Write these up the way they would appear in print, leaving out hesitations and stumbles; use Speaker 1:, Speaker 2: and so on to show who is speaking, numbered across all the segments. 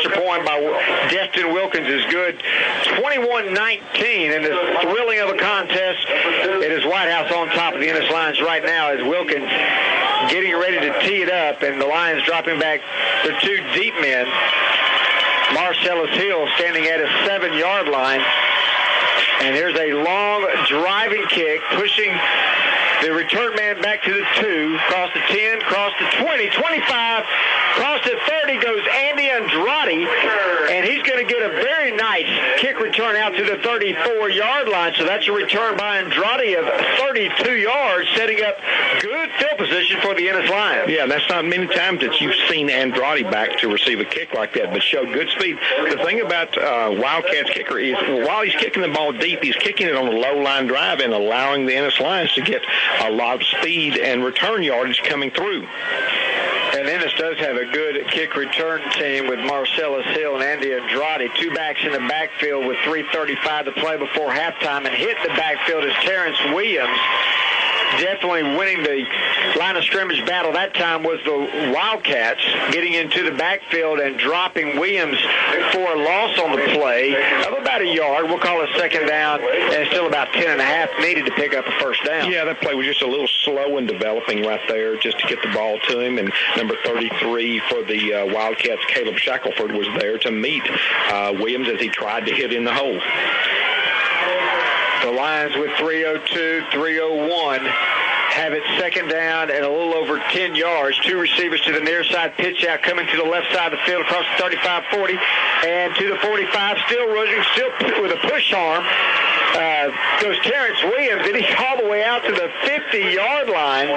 Speaker 1: extra point by Destin Wilkins is good. 21-19 in this thrilling of a contest. It is Whitehouse on top of the Ennis Lions right now as Wilkins getting ready to tee it up, and the Lions dropping back their two deep men. Marcellus Hill standing at a 7-yard line. And here's a long driving kick, pushing the return man back to the 2, across the 10, across the 20, 25, across the 30 goes Andy Andrade, and he's going to get a very nice kick return out to the 34-yard line. So that's a return by Andrade of 32 yards, setting up good field position for the Ennis Lions.
Speaker 2: Yeah, that's not many times that you've seen Andrade back to receive a kick like that, but showed good speed. The thing about Wildcats kicker is while he's kicking the ball deep, he's kicking it on a low-line drive and allowing the Ennis Lions to get a lot of speed and return yardage coming through.
Speaker 1: And Ennis does have a good kick return team with Marcellus Hill and Andy Andrade. Two backs in the backfield with 3:35 to play before halftime, and hit the backfield is Terrence Williams. Definitely winning the line of scrimmage battle that time was the Wildcats, getting into the backfield and dropping Williams for a loss on the play of about a yard. We'll call it second down, and still about 10.5 needed to pick up a first down.
Speaker 2: Yeah, that play was just a little slow in developing right there just to get the ball to him. And number 33 for the Wildcats, Caleb Shackelford, was there to meet Williams as he tried to hit in the hole.
Speaker 1: The Lions with 3:02, 3:01 have it second down and a little over 10 yards. Two receivers to the near side, pitch out, coming to the left side of the field across the 35-40 and to the 45, still rushing, still with a push arm. Goes Terrence Williams, and he's all the way out to the 50-yard line.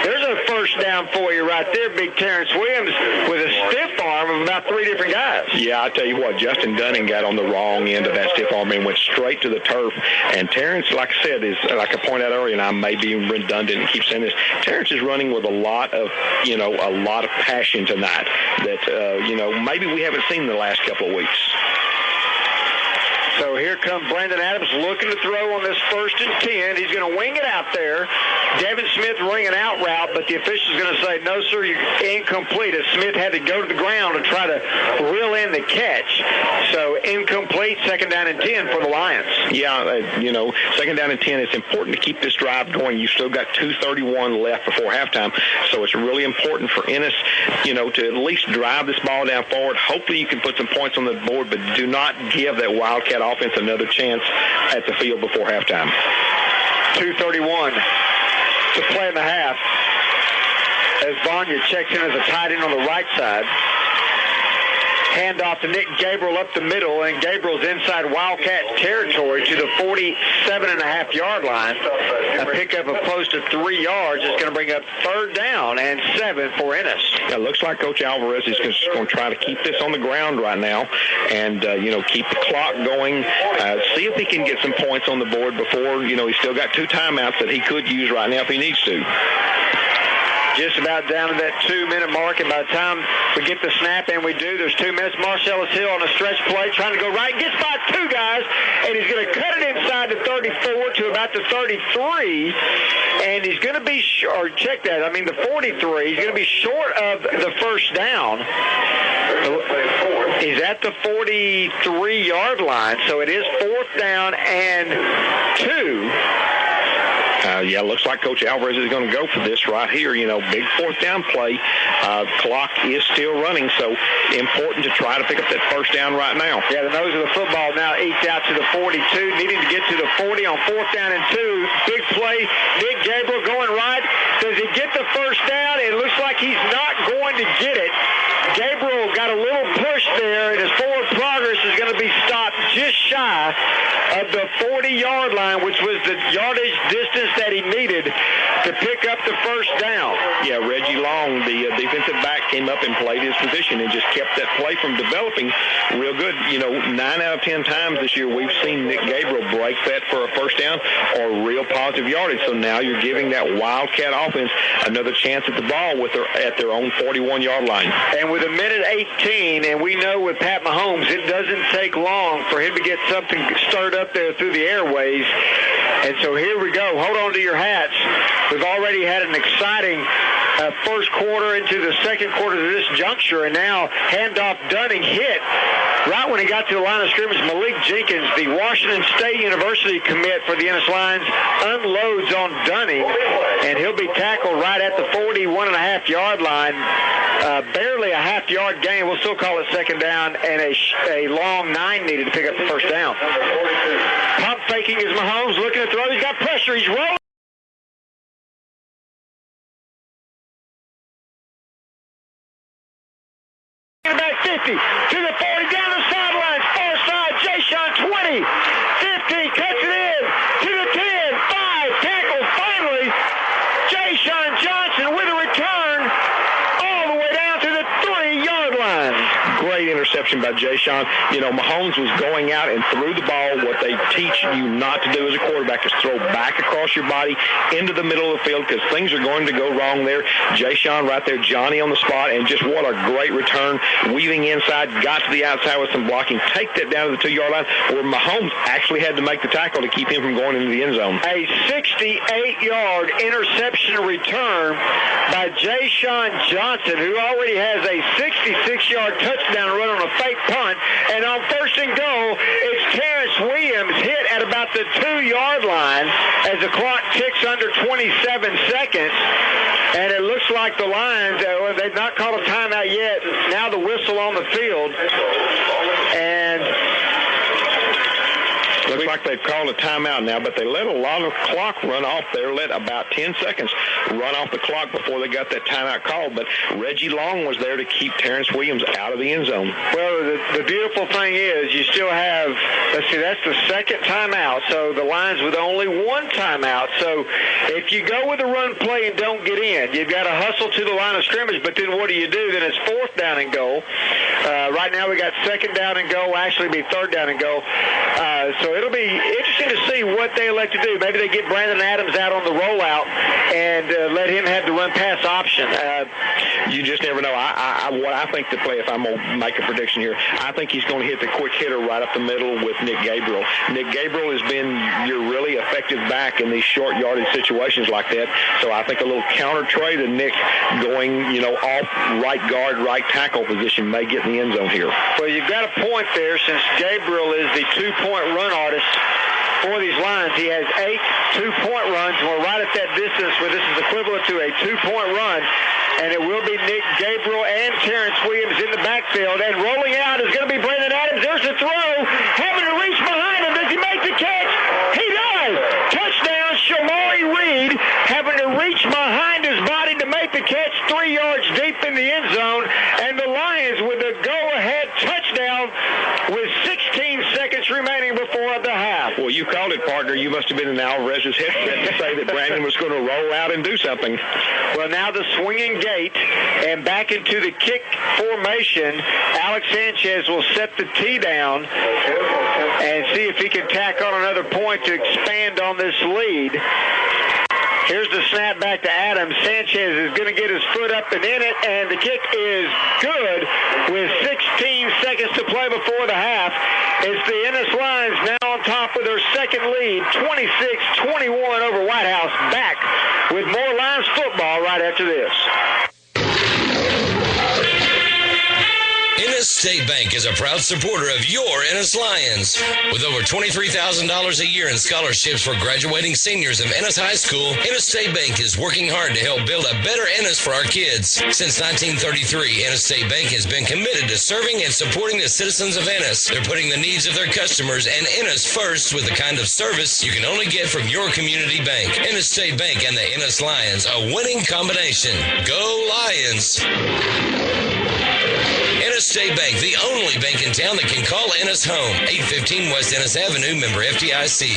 Speaker 1: There's a first down for you right there, big Terrence Williams, with a stiff arm of about 3 different guys.
Speaker 2: Yeah, I tell you what, Justin Dunning got on the wrong end of that stiff arm and went straight to the turf. And Terrence, like I said, is, like I pointed out earlier, and I may be redundant and keep saying this, Terrence is running with a lot of passion tonight that, maybe we haven't seen in the last couple of weeks.
Speaker 1: So here comes Brandon Adams looking to throw on this 1st and 10. He's going to wing it out there. Devin Smith running an out route, but the official's going to say, no, sir, you're incomplete, as Smith had to go to the ground and try to reel in the catch. So incomplete, second down and 10 for the Lions.
Speaker 2: Yeah, second down and 10. It's important to keep this drive going. You've still got 2:31 left before halftime, so it's really important for Ennis, to at least drive this ball down forward. Hopefully you can put some points on the board, but do not give that Wildcat offense another chance at the field before halftime.
Speaker 1: 2:31 to play in the half as Vanya checks in as a tight end on the right side. Handoff to Nick Gabriel up the middle, and Gabriel's inside Wildcat territory to the 47.5-yard line. A pickup of close to 3 yards is going to bring up third down and 7 for Ennis.
Speaker 2: It looks like Coach Alvarez is going to try to keep this on the ground right now and, keep the clock going, see if he can get some points on the board before, he's still got 2 timeouts that he could use right now if he needs to.
Speaker 1: Just about down to that 2-minute mark, and by the time we get the snap, and we do, there's 2 minutes. Marcellus Hill on a stretch play, trying to go right, gets by 2 guys, and he's going to cut it inside the 34 to about the 33, and he's going to be short. Check that. The 43. He's going to be short of the first down. He's at the 43-yard line, so it is 4th down and 2.
Speaker 2: Looks like Coach Alvarez is going to go for this right here. Big 4th down play. Clock is still running, so important to try to pick up that first down right now.
Speaker 1: Yeah, the nose of the football now eked out to the 42, needing to get to the 40 on 4th down and 2. Big play. Nick Gabriel going right. Does he get the first down? It looks like he's not going to get it. Gabriel got a little push there, and his forward progress is going to be stopped just shy of the 40-yard line, which was the yardage distance that he needed to pick up the first down.
Speaker 2: Yeah, Reggie Long, the defensive back, came up and played his position and just kept that play from developing real good. 9 out of 10 times this year we've seen Nick Gabriel break that for a first down or real positive yardage. So now you're giving that Wildcat offense another chance at the ball at their own 41-yard line.
Speaker 1: And with 1:18, and we know with Pat Mahomes, it doesn't take long for him to get something stirred up there through the airways. And so here we go. Hold on to your hats. We've already had an exciting first quarter into the second quarter to this juncture, and now handoff Dunning hit right when he got to the line of scrimmage. Malik Jenkins, the Washington State University commit for the Ennis Lions, unloads on Dunning, and he'll be tackled right at the 41.5-yard line. Barely a half-yard gain. We'll still call it second down, and a long 9 needed to pick up the first down. Pump faking is Mahomes looking to throw. He's got pressure. He's rolling. Back 50 to the 40, down the sidelines, far side, Jayshon 20, 50, cuts it in to the 10, 5, tackle finally, Jayshon Johnson with a return all the way down to the 3-yard line.
Speaker 2: Great interception by Jayshon. You know, Mahomes was going out and threw the ball. What they teach you not to do as a quarterback is throw back across your body into the middle of the field, because things are going to go wrong there. Jayshon right there, Johnny on the spot, and just what a great return. Weaving inside, got to the outside with some blocking, take that down to the 2-yard line, where Mahomes actually had to make the tackle to keep him from going into the end zone.
Speaker 1: A 68-yard interception return by Jayshon Johnson, who already has a 66-yard touchdown run on a fake punt. And on first and goal, it's Terrence Williams hit at about the 2-yard line as the clock ticks under 27 seconds. And it looks like the Lions, they've not called a timeout yet. Now the whistle on the field. And
Speaker 2: looks like they've called a timeout now, but they let a lot of clock run off there, let about 10 seconds run off the clock before they got that timeout called. But Reggie Long was there to keep Terrence Williams out of the end zone.
Speaker 1: Well, the beautiful thing is you still have, let's see, that's the second timeout. So the Lions with only one timeout. So if you go with a run play and don't get in, you've got to hustle to the line of scrimmage. But then what do? Then it's fourth down and goal. Right now we got second down and goal, actually be third down and goal. So it'll be interesting to see what they elect to do. Maybe they get Brandon Adams out on the rollout and let him have the run-pass option.
Speaker 2: You just never know. What I think the play, if I'm going to make a prediction here, I think he's going to hit the quick hitter right up the middle with Nick Gabriel. Nick Gabriel has been your really effective back in these short yardage situations like that. So I think a little counter trade to Nick going, off right guard, right tackle position may get in the end zone here.
Speaker 1: Well, you've got a point there, since Gabriel is the 2-point run artist for these Lions. He has 8 2-point runs. We're right at that distance where this is equivalent to a 2-point run. And it will be Nick Gabriel and Terrence Williams in the backfield. And rolling out is going to be Brandon Adams. There's the throw. Having to reach behind him. Does he make the catch? He does. Touchdown, Shamari Reed. Having to reach behind his body to make the catch 3 yards deep in the end zone. And the Lions with the go-ahead touchdown with 16 seconds remaining before the half.
Speaker 2: Well, you called it, partner. You must have been in Alvarez's headset to say that Brandon was going to roll out and do something.
Speaker 1: Well, now the swinging gate and back into the kick formation. Alex Sanchez will set the tee down and see if he can tack on another point to expand on this lead. Here's the snap back to Adams. Sanchez is going to get his foot up and in it, and the kick is good with 16 seconds to play before the half. It's the Ennis Lions now on top with their second lead, 26-21 over Whitehouse. Back with more Lions football right after this.
Speaker 3: Ennis State Bank is a proud supporter of your Ennis Lions. With over $23,000 a year in scholarships for graduating seniors of Ennis High School, Ennis State Bank is working hard to help build a better Ennis for our kids. Since 1933, Ennis State Bank has been committed to serving and supporting the citizens of Ennis. They're putting the needs of their customers and Ennis first with the kind of service you can only get from your community bank. Ennis State Bank and the Ennis Lions, a winning combination. Go Lions! Ennis State Bank, the only bank in town that can call Ennis home. 815 West Ennis Avenue, member FDIC.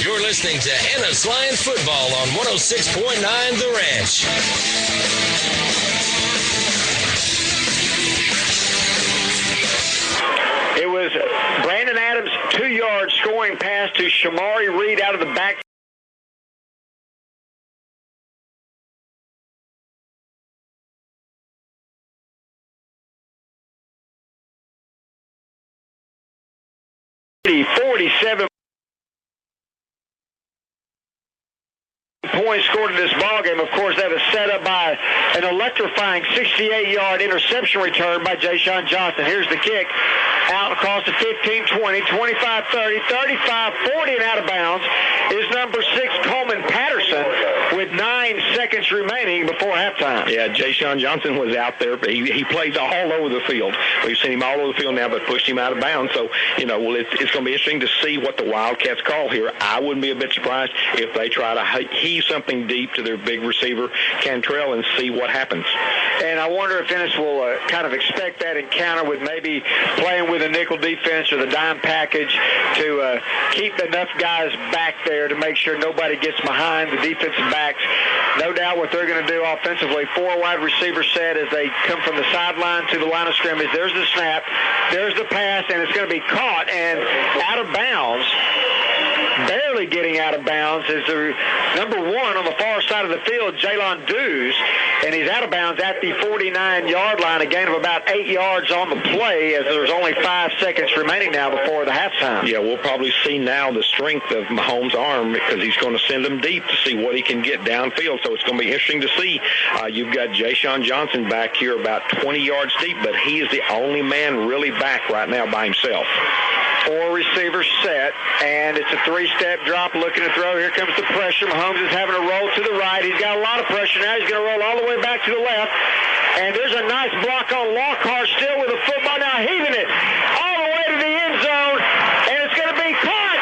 Speaker 3: You're listening to Ennis Lions football on 106.9 The Ranch.
Speaker 1: It was Brandon Adams' 2-yard scoring pass to Shamari Reed out of the back. 47 points scored in this ballgame. Of course, that was set up by an electrifying 68-yard interception return by Ja'Shawn Johnson. Here's the kick. Out across the 15, 20, 25, 30, 35, 40, and out of bounds is number 6, Coleman Patterson, with 9 seconds remaining before halftime.
Speaker 2: Yeah, Ja'Shawn Johnson was out there. He plays all over the field. We've seen him all over the field now, but pushed him out of bounds. So, it's going to be interesting to see what the Wildcats call here. I wouldn't be a bit surprised if they try to heave something deep to their big receiver, Cantrell, and see what happens.
Speaker 1: And I wonder if Ennis will kind of expect that encounter with maybe playing with a nickel defense or the dime package to keep enough guys back there to make sure nobody gets behind the defensive backs. No doubt what they're going to do offensively. 4 wide receivers set as they come from the sideline to the line of scrimmage. There's the snap. There's the pass, and it's going to be caught and out of bounds. Barely getting out of bounds is the number 1 on the far side of the field, Jalen Dews, and he's out of bounds at the 49-yard line, a gain of about 8 yards on the play as there's only 5 seconds remaining now before the halftime.
Speaker 2: Yeah, we'll probably see now the strength of Mahomes' arm because he's going to send them deep to see what he can get downfield. So it's going to be interesting to see. You've got Ja'Shawn Johnson back here about 20 yards deep, but he is the only man really back right now by himself.
Speaker 1: 4 receivers set, and it's a 3-step drop looking to throw. Here comes the pressure. Mahomes is having to roll to the right. He's got a lot of pressure now. He's going to roll all the way back to the left. And there's a nice block on Lockhart still with the football now heaving it all the way to the end zone. And it's going to be caught.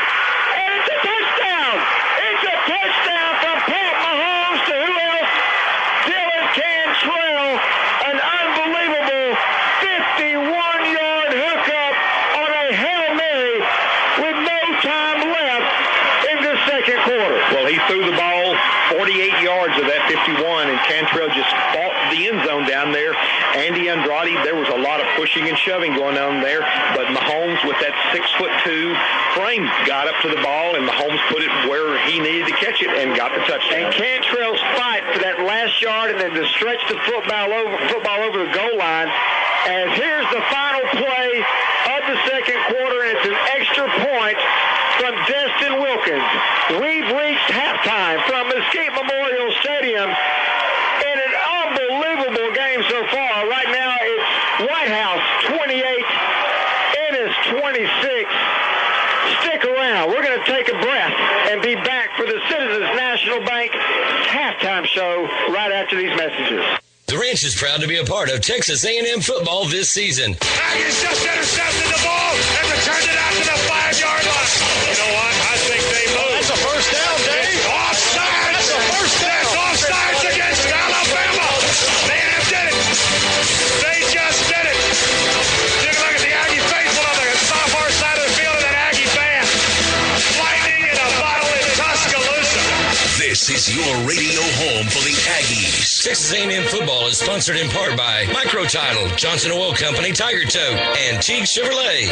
Speaker 1: And it's a touchdown. It's a touchdown from Pat Mahomes to who else? Dylan Cantrell. An unbelievable 51-yard hookup on a Hail Mary with no time left in the second quarter.
Speaker 2: Well, he threw the ball 48 yards of that 51, and Cantrell just fought the end zone down there. Andy Andrade, there was a lot of pushing and shoving going on there, but Mahomes with that 6'2" frame got up to the ball, and Mahomes put it where he needed to catch it and got the touchdown.
Speaker 1: And Cantrell's fight for that last yard and then to stretch the football over the goal line. As here's the final play of the second quarter, and it's an extra point from Destin Wilkins. We've reached halftime from Mesquite Memorial Stadium in an unbelievable game so far. Right now it's Whitehouse 28, Ennis 26. Stick around. We're going to take a breath and be back for the Citizens National Bank halftime show right after these messages.
Speaker 3: The Ranch is proud to be a part of Texas A&M football this season.
Speaker 4: Aggies just intercepted the ball and returned it out to the 5-yard line. You know what? I think they moved.
Speaker 5: That's a first down, Dave.
Speaker 4: It's offsides.
Speaker 5: That's a first down.
Speaker 4: It's offsides against Alabama. A&M did it. They just did it. Take a look at the Aggie faithful on the sophomore side of the field of that Aggie band. Lightning in a bottle in Tuscaloosa.
Speaker 6: This is your radio home for the Aggies.
Speaker 3: Texas A&M football is sponsored in part by Micro Title, Johnson Oil Company, Tiger Tote, and Teague Chevrolet.